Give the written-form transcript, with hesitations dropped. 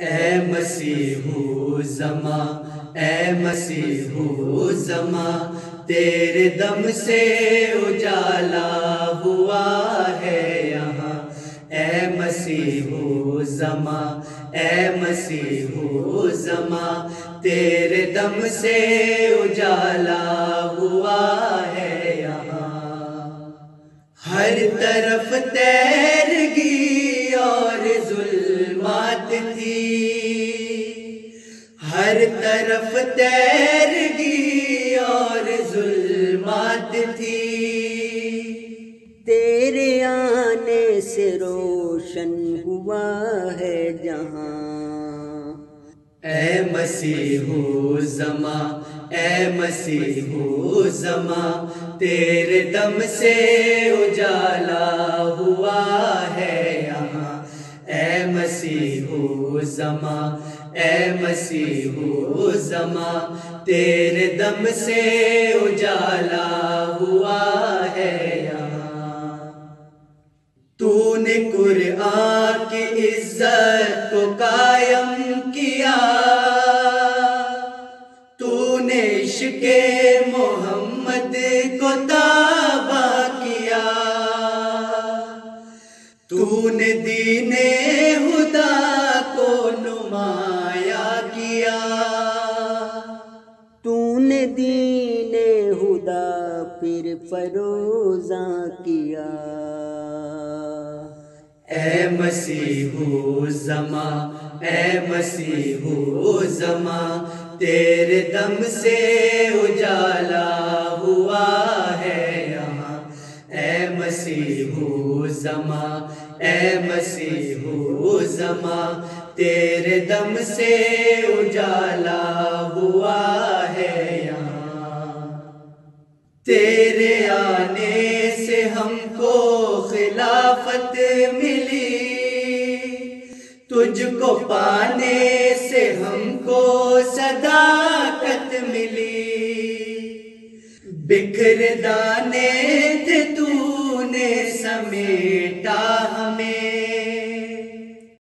اے مسیح زماں، اے مسیح زماں، تیرے دم سے اجالا ہوا ہے یہاں۔ اے مسیح زماں، اے مسیح زماں، تیرے دم سے اجالا ہوا ہے یہاں۔ ہر طرف تیرگی اور ظلمات تھی، ہر طرف تیرگی اور ظلمات تھی، تیرے آنے سے روشن ہوا ہے جہاں۔ اے مسیح زماں، اے مسیح زماں، تیرے دم سے اجالا ہوا ہے یہاں۔ اے مسیح زماں، اے مسیح زماں، تیرے دم سے اجالا ہوا ہے یہاں۔ تو نے قرآن کی عزت کو قائم کیا، تو نے عشق محمد کو تابع کیا، تو نے دین خدا کو نمایاں کیا، تو نے دین خدا پھر فروزاں کیا۔ اے مسیح زماں، اے مسیح زماں، تیرے دم سے اجالا ہوا ہے یہاں۔ اے مسیح زماں، اے مسیح زماں، تیرے دم سے اجالا ہوا ہے یہاں۔ تیرے آنے سے ہم کو خلافت ملی، تجھ کو پانے سے ہم کو صداقت ملی، بکھر دانے تھے تو نے سمیٹا ہمیں،